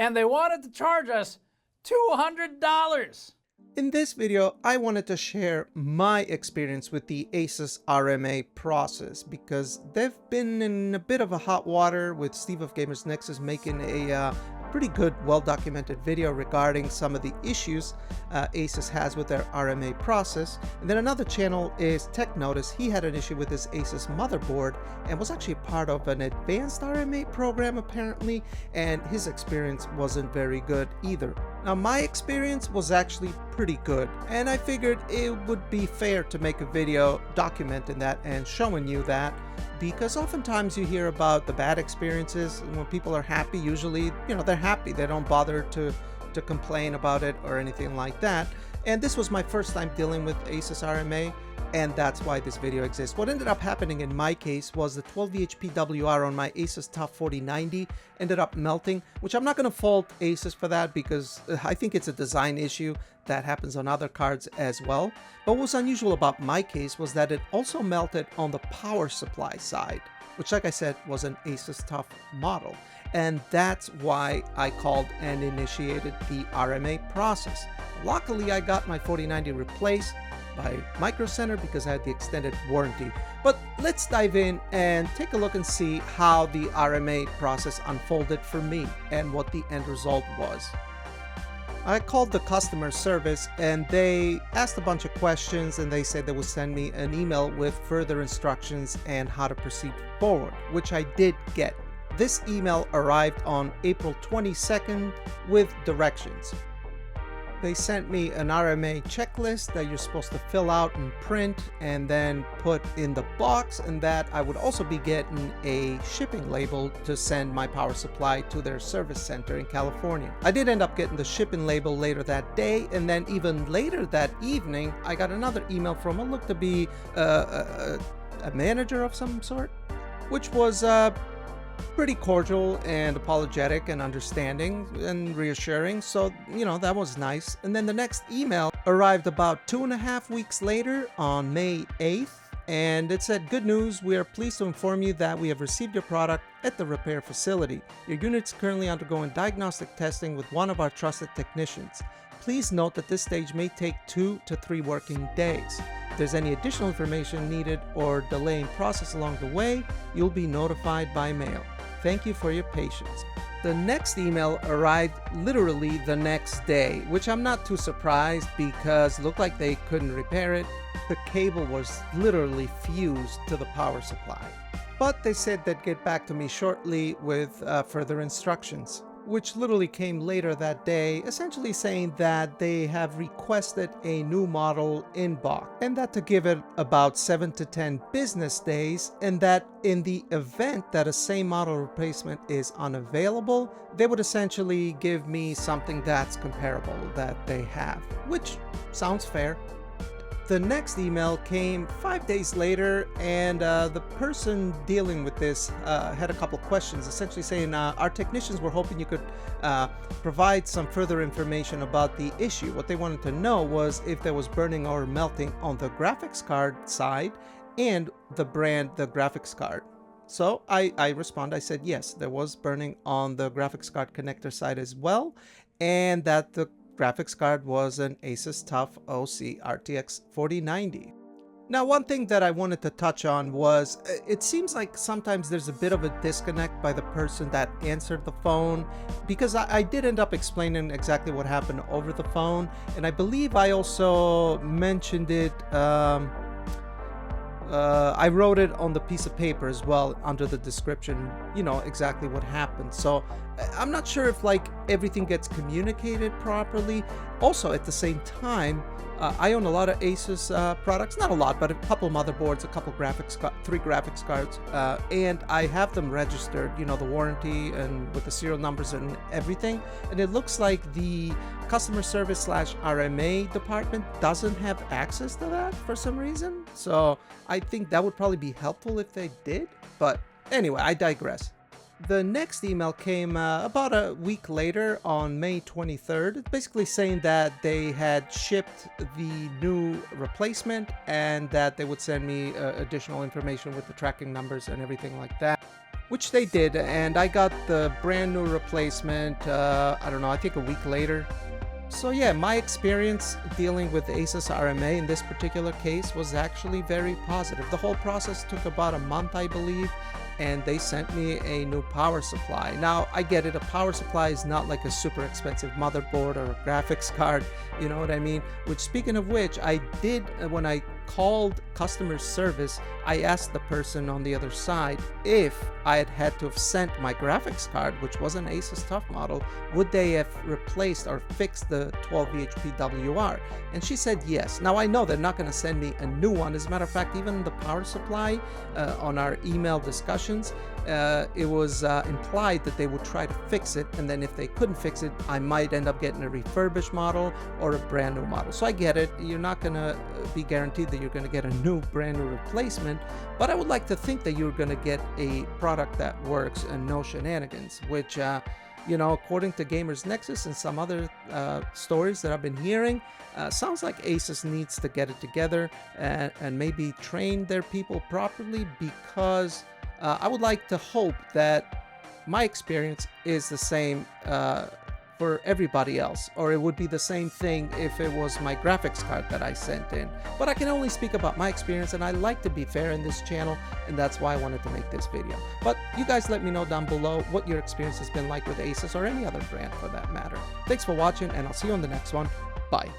and they wanted to charge us $200. In this video, I wanted to share my experience with the ASUS RMA process because they've been in a bit of a hot water with Steve of Gamers Nexus making a pretty good, well-documented video regarding some of the issues ASUS has with their RMA process. And then another channel is Tech Notice. He had an issue with his ASUS motherboard and was actually part of an advanced RMA program apparently, and his experience wasn't very good either. Now my experience was actually pretty good, and I figured it would be fair to make a video documenting that and showing you that, because oftentimes you hear about the bad experiences, and when people are happy, usually, they're happy. They don't bother to complain about it or anything like that. And this was my first time dealing with ASUS RMA, and that's why this video exists. What ended up happening in my case was the 12V PWR on my ASUS TUF 4090 ended up melting, which I'm not going to fault ASUS for that because I think it's a design issue that happens on other cards as well. But what was unusual about my case was that it also melted on the power supply side, which, like I said, was an ASUS TUF model. And that's why I called and initiated the RMA process. Luckily, I got my 4090 replaced by Micro Center because I had the extended warranty. But let's dive in and take a look and see how the RMA process unfolded for me and what the end result was. I called the customer service and they asked a bunch of questions, and they said they would send me an email with further instructions and how to proceed forward, which I did get. This email arrived on April 22nd with directions. They sent me an RMA checklist that you're supposed to fill out and print and then put in the box, and that I would also be getting a shipping label to send my power supply to their service center in California. I did end up getting the shipping label later that day, and then even later that evening, I got another email from what looked to be a manager of some sort, which was pretty cordial and apologetic and understanding and reassuring, so that was nice. And then the next email arrived about 2.5 weeks later on May 8th, and it said, "Good news, we are pleased to inform you that we have received your product at the repair facility. Your unit's currently undergoing diagnostic testing with one of our trusted technicians. Please note that this stage may take 2 to 3 working days. If there's any additional information needed or delaying process along the way, you'll be notified by mail. Thank you for your patience." The next email arrived literally the next day, which I'm not too surprised because it looked like they couldn't repair it. The cable was literally fused to the power supply. But they said they'd get back to me shortly with further instructions, which literally came later that day, essentially saying that they have requested a new model in box, and that to give it about 7 to 10 business days, and that in the event that a same model replacement is unavailable, they would essentially give me something that's comparable that they have, which sounds fair. The next email came 5 days later, and the person dealing with this had a couple questions, essentially saying our technicians were hoping you could provide some further information about the issue. What they wanted to know was if there was burning or melting on the graphics card side and the brand, the graphics card. So I responded, I said yes, there was burning on the graphics card connector side as well, and that the graphics card was an ASUS TUF OC RTX 4090. Now, one thing that I wanted to touch on was it seems like sometimes there's a bit of a disconnect by the person that answered the phone, because I did end up explaining exactly what happened over the phone, and I believe I also mentioned it. I wrote it on the piece of paper as well under the description, exactly what happened. So I'm not sure if everything gets communicated properly. Also, at the same time, I own a lot of ASUS products, not a lot, but a couple motherboards, a couple three graphics cards, and I have them registered, the warranty and with the serial numbers and everything. And it looks like the customer service / RMA department doesn't have access to that for some reason. So I think that would probably be helpful if they did. But anyway, I digress. The next email came about a week later on May 23rd, basically saying that they had shipped the new replacement and that they would send me additional information with the tracking numbers and everything like that. which they did, and I got the brand new replacement, I don't know, I think a week later. So yeah, my experience dealing with ASUS RMA in this particular case was actually very positive. The whole process took about a month, I believe, and they sent me a new power supply. Now, I get it, a power supply is not like a super expensive motherboard or a graphics card, you know what I mean? Which, speaking of which, I did, when I called customer service, I asked the person on the other side if I had to have sent my graphics card, which was an Asus TUF model, would they have replaced or fixed the 12 VHP WR? And she said yes. Now, I know they're not going to send me a new one. As a matter of fact, even the power supply, on our email discussions, it was implied that they would try to fix it, and then if they couldn't fix it, I might end up getting a refurbished model or a brand new model. So I get it, you're not going to be guaranteed that you're going to get a new brand new replacement, but I would like to think that you're going to get a product that works and no shenanigans, which you know, according to Gamers Nexus and some other stories that I've been hearing, sounds like Asus needs to get it together and maybe train their people properly, because I would like to hope that my experience is the same for everybody else, or it would be the same thing if it was my graphics card that I sent in. But I can only speak about my experience, and I like to be fair in this channel, and that's why I wanted to make this video. But you guys let me know down below what your experience has been like with Asus or any other brand for that matter. Thanks for watching, and I'll see you on the next one. Bye.